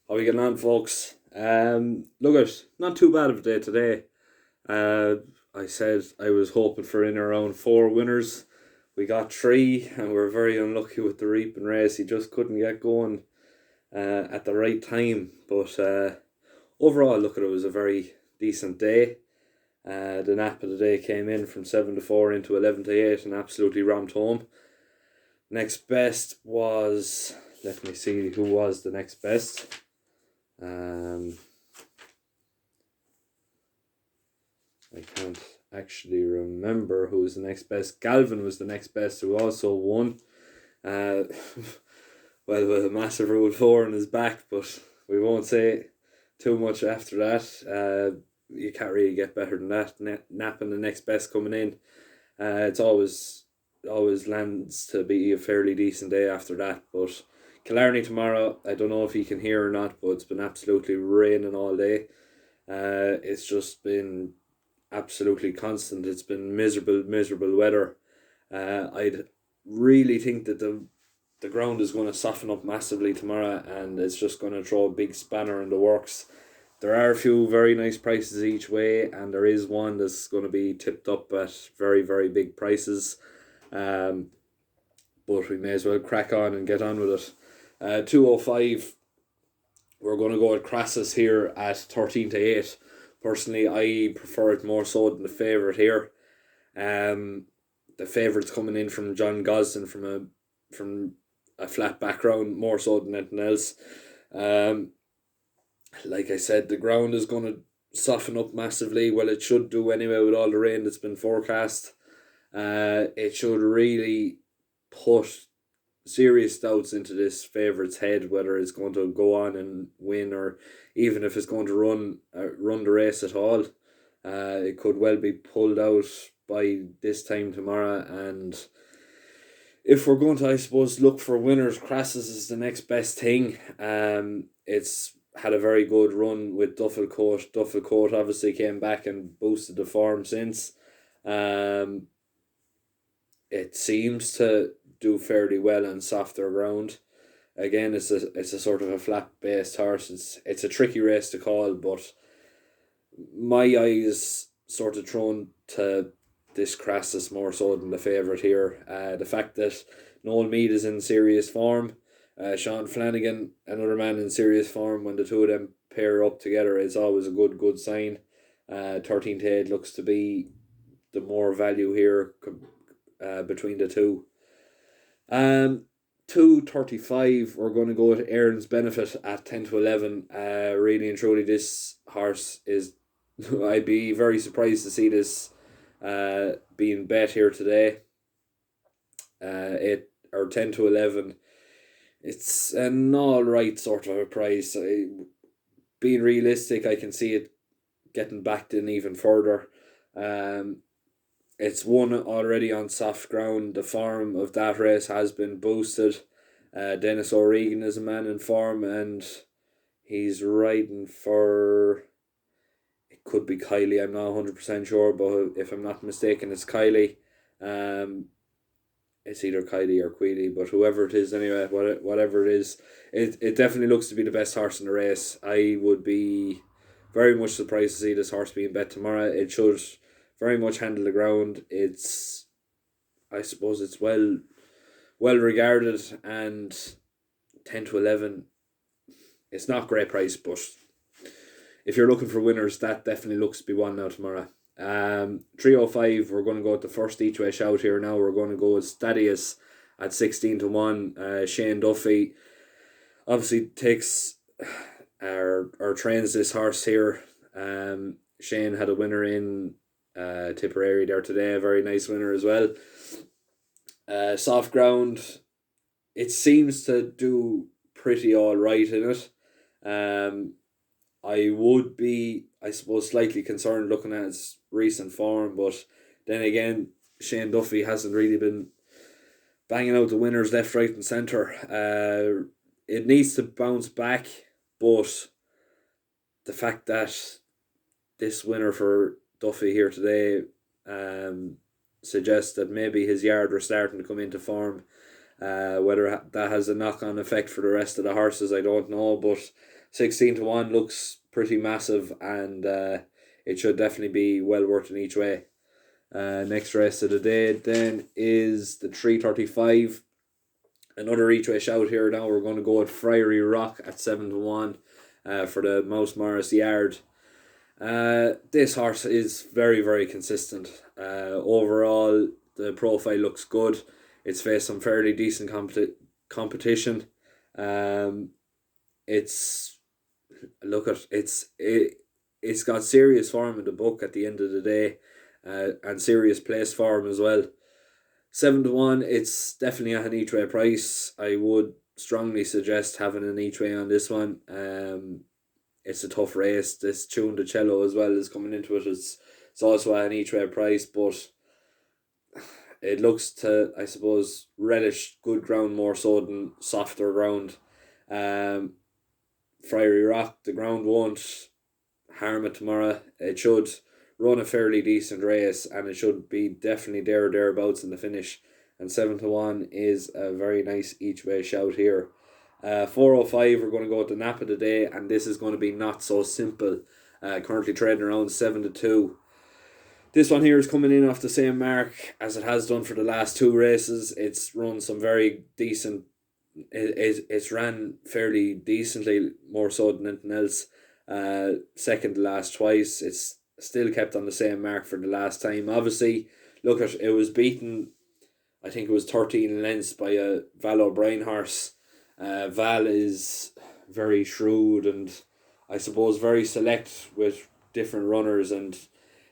How are we getting on, folks? Look at not too bad of a day today. Uh, I said I was hoping for in around four winners. We got three, and we're very unlucky with the reaping race. He just couldn't get going at the right time. But overall, look at it was a very decent day. The nap of the day came in from 7 to 4 into 11 to 8 and absolutely ramped home. Next best was, let me see who was the next best. Um, I can't actually remember who was the next best. Galvin was the next best, who also won. Uh, well, with a massive Rule 4 in his back, but we won't say too much after that. You can't really get better than that. Napping the next best coming in. It's always lands to be a fairly decent day after that. But Killarney tomorrow, I don't know if you can hear or not, but it's been absolutely raining all day. It's just been absolutely constant. It's been miserable weather. I'd really think that the ground is going to soften up massively tomorrow, and it's just going to throw a big spanner in the works. There are a few very nice prices each way, and there is one that's going to be tipped up at very big prices. Um, but we may as well crack on and get on with it. 205. We're going to go with Crassus here at 13 to 8. Personally, I prefer it more so than the favourite here. The favourite's coming in from John Gosden from a flat background more so than anything else. Like I said, the ground is going to soften up massively. Well, it should do anyway with all the rain that's been forecast. It should really put serious doubts into this favourite's head whether it's going to go on and win, or even if it's going to run the race at all. It could well be pulled out by this time tomorrow, and if we're going to, I suppose, look for winners, Crassus is the next best thing. It's had a very good run with Duffel Coat obviously came back and boosted the form since. It seems to do fairly well on softer ground. Again, it's a sort of a flat based horse. It's a tricky race to call, but my eyes sort of thrown to this Crassus more so than the favourite here. The fact that Noel Meade is in serious form, Sean Flanagan, another man in serious form, when the two of them pair up together is always a good sign. 13 to 8 looks to be the more value here between the two. 235, we're going to go with Aaron's Benefit at 10 to 11. Really and truly, this horse is, I'd be very surprised to see this being bet here today. It or 10 to 11. It's an all right sort of a price. Being realistic, I can see it getting backed in even further. It's won already on soft ground. The form of that race has been boosted. Dennis O'Regan is a man in form, and he's riding for, it could be Kylie, I'm not 100% sure, but if I'm not mistaken, it's Kylie. It's either Kylie or Queenie, but whoever it is anyway, whatever it is, it definitely looks to be the best horse in the race. I would be very much surprised to see this horse being bet tomorrow. It should very much handle the ground. I suppose it's well regarded, and 10 to 11. It's not great price, but if you're looking for winners, that definitely looks to be one now tomorrow. 305. We're going to go with the first each way shout here now. We're going to go with Stadius at 16 to 1. Shane Duffy obviously takes or trains this horse here. Shane had a winner in Tipperary there today, a very nice winner as well. Soft ground, it seems to do pretty all right in it. I would be, I suppose, slightly concerned looking at his recent form, but then again, Shane Duffy hasn't really been banging out the winners left, right, and centre. It needs to bounce back, but the fact that this winner for Duffy here today suggests that maybe his yard are starting to come into form. Whether that has a knock-on effect for the rest of the horses, I don't know, but 16 to 1 looks pretty massive, and it should definitely be well worth in each way. Next race of the day then is the 335. Another each way shout here now. We're going to go with Friary Rock at 7 to 1 for the Mouse Morris Yard. This horse is very, very consistent. Overall, the profile looks good. It's faced some fairly decent competition. It's it's got serious form in the book at the end of the day, and serious place form as well. 7 to 1. It's definitely at an each way price. I would strongly suggest having an each way on this one. It's a tough race. This Tune the Cello as well is coming into it. It's also at an each way price, but it looks to, I suppose, relish good ground more so than softer ground. Friary Rock, the ground won't harm it tomorrow. It should run a fairly decent race, and it should be definitely there or thereabouts in the finish. And 7 to 1 is a very nice each way shout here. 405, we're going to go with the nap of the day, and this is going to be Not So Simple. Currently trading around 7 to 2. This one here is coming in off the same mark as it has done for the last two races. It's run some very decent. It's ran fairly decently, more so than anything else. Second to last twice. It's still kept on the same mark for the last time. Obviously, look at it was beaten. I think it was 13 lengths by a Val O'Brien horse. Val is very shrewd and I suppose very select with different runners, and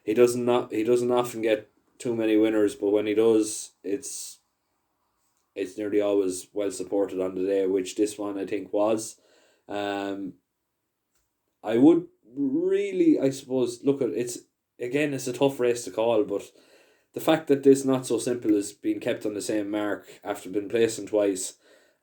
he doesn't often get too many winners, but when he does, it's nearly always well supported on the day, which this one I think was. I would really, I suppose, look at it's a tough race to call, but the fact that this Not So Simple is being kept on the same mark after being placing twice,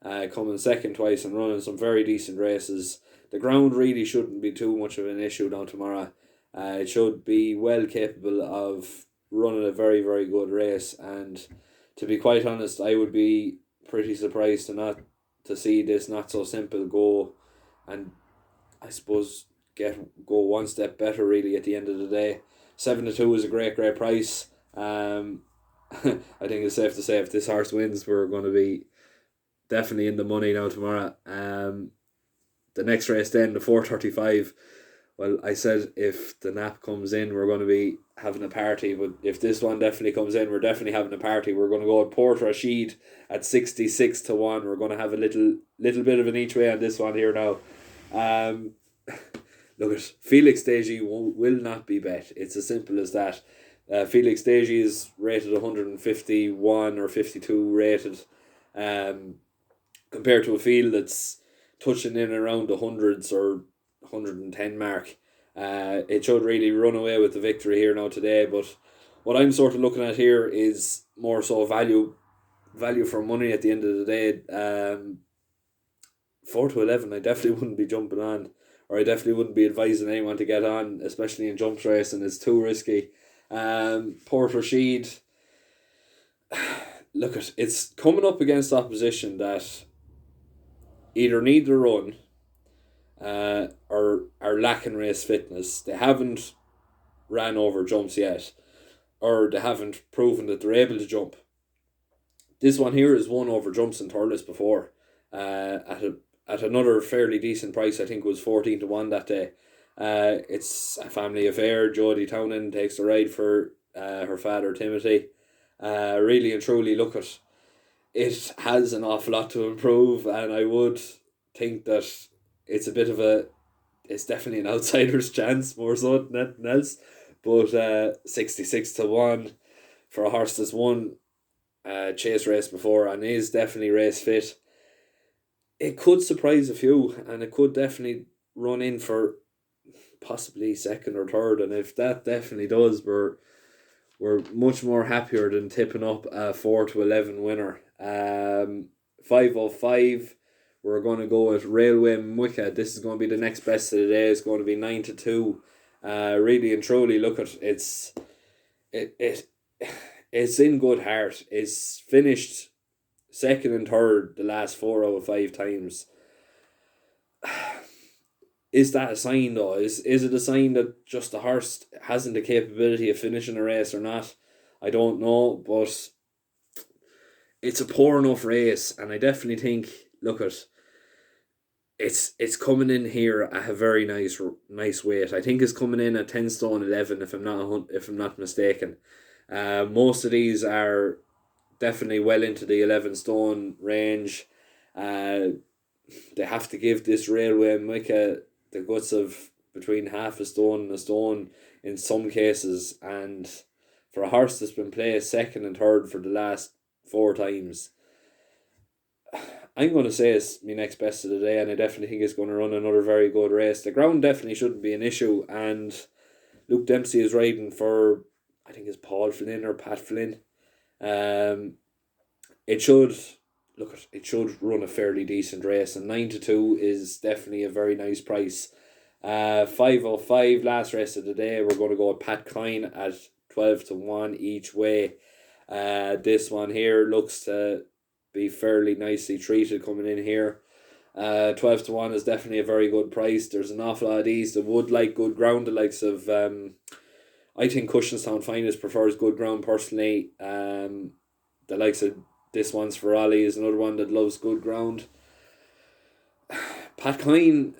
coming second twice and running some very decent races, the ground really shouldn't be too much of an issue down tomorrow. It should be well capable of running a very, very good race, and to be quite honest, I would be pretty surprised to see this Not So Simple go and I suppose go one step better really at the end of the day. 7 to 2 is a great price. I think it's safe to say if this horse wins, we're going to be definitely in the money now tomorrow. The next race then, the 435. Well, I said if the nap comes in, we're going to be having a party. But if this one definitely comes in, we're definitely having a party. We're going to go with Port Rashid at 66 to 1. We're going to have a little bit of an each way on this one here now. Look, at Felix Deji will not be bet. It's as simple as that. Felix Deji is rated 151 or 52 rated, compared to a field that's touching in around the hundreds or 110 mark. It should really run away with the victory here now today, but what I'm sort of looking at here is more so value for money at the end of the day. 4 to 11, I definitely wouldn't be jumping on, or I definitely wouldn't be advising anyone to get on, especially in jumps racing. It's too risky. Port Rashid, look, it's coming up against opposition that either need to run or are lacking race fitness. They haven't ran over jumps yet, or they haven't proven that they're able to jump. This one here has won over jumps and Thurles before, at another fairly decent price. I think it was 14 to 1 that day. It's a family affair. Jodie Townend takes the ride for her father Timothy. Really and truly, look at it has an awful lot to improve, and I would think that it's it's definitely an outsider's chance more so than anything else. But 66 to 1 for a horse that's won chase race before and is definitely race fit, it could surprise a few, and it could definitely run in for possibly second or third. And if that definitely does, we're much more happier than tipping up a 4 to 11 winner. 505, we're going to go with Railway Mwika. This is going to be the next best of the day. It's going to be 9 to 2. Really and truly, look at it's in good heart. It's finished second and third the last 4 out of 5 times. Is that a sign though? Is it a sign that just the horse hasn't the capability of finishing a race or not? I don't know, but it's a poor enough race, and I definitely think, look at, it's coming in here at a very nice weight. I think it's coming in at 10 stone 11, if I'm not mistaken. Most of these are definitely well into the 11 stone range. Uh, they have to give this Railway Micah the guts of between half a stone and a stone in some cases, and for a horse that's been placed second and third for the last 4 times, I'm going to say it's my next best of the day, and I definitely think it's going to run another very good race. The ground definitely shouldn't be an issue, and Luke Dempsey is riding for, I think it's Paul Flynn or Pat Flynn. Um, it should it should run a fairly decent race, and 9-2 is definitely a very nice price. 505 last race of the day. We're going to go with Pat Klein at 12-1 each way. This one here looks to be fairly nicely treated coming in here. 12-1 is definitely a very good price. There's an awful lot of these that would like good ground. The likes of I think Cushenstown Finest prefers good ground personally. The likes of this one's for Ollie is another one that loves good ground. Pat Klein,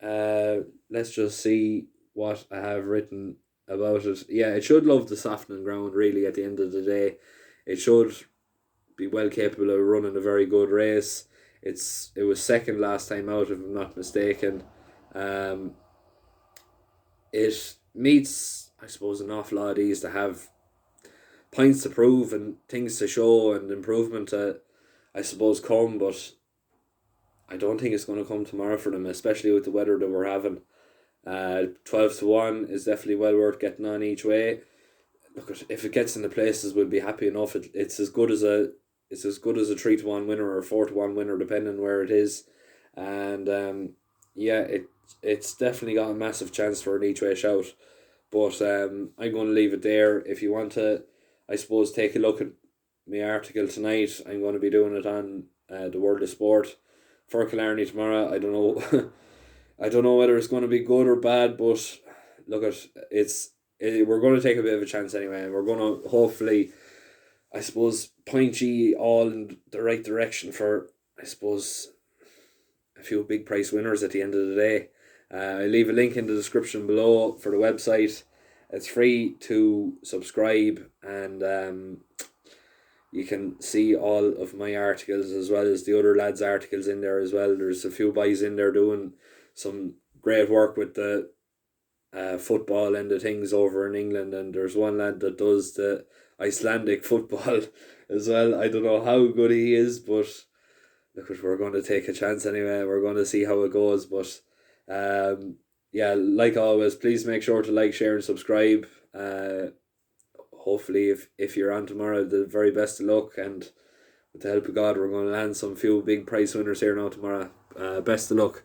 let's just see what I have written about it. Yeah, it should love the softening ground really at the end of the day. It should be well capable of running a very good race. It was second last time out, if I'm not mistaken. It meets, I suppose, an awful lot of these to have points to prove and things to show and improvement to, I suppose, come, but I don't think it's going to come tomorrow for them, especially with the weather that we're having. 12-1 is definitely well worth getting on each way. Look, if it gets into places, we'll be happy enough. It's as good as a 3-1 winner or a 4-1 winner, depending where it is, and yeah, it's definitely got a massive chance for an each way shout. But I'm going to leave it there. If you want to, I suppose, take a look at my article tonight, I'm going to be doing it on the World of Sport for Killarney tomorrow. I don't know. I don't know whether it's going to be good or bad, but look at we're going to take a bit of a chance anyway, and we're going to hopefully, I suppose, point you all in the right direction for, I suppose, a few big price winners at the end of the day. I'll leave a link in the description below for the website. It's free to subscribe, and you can see all of my articles as well as the other lads' articles in there as well. There's a few boys in there doing some great work with the football and the things over in England, and there's one lad that does the Icelandic football as well. I don't know how good he is, but look, we're going to take a chance anyway. We're going to see how it goes, but yeah, like always, please make sure to like, share, and subscribe. Hopefully, if you're on tomorrow, the very best of luck, and with the help of God, we're going to land some few big prize winners here now tomorrow. Best of luck.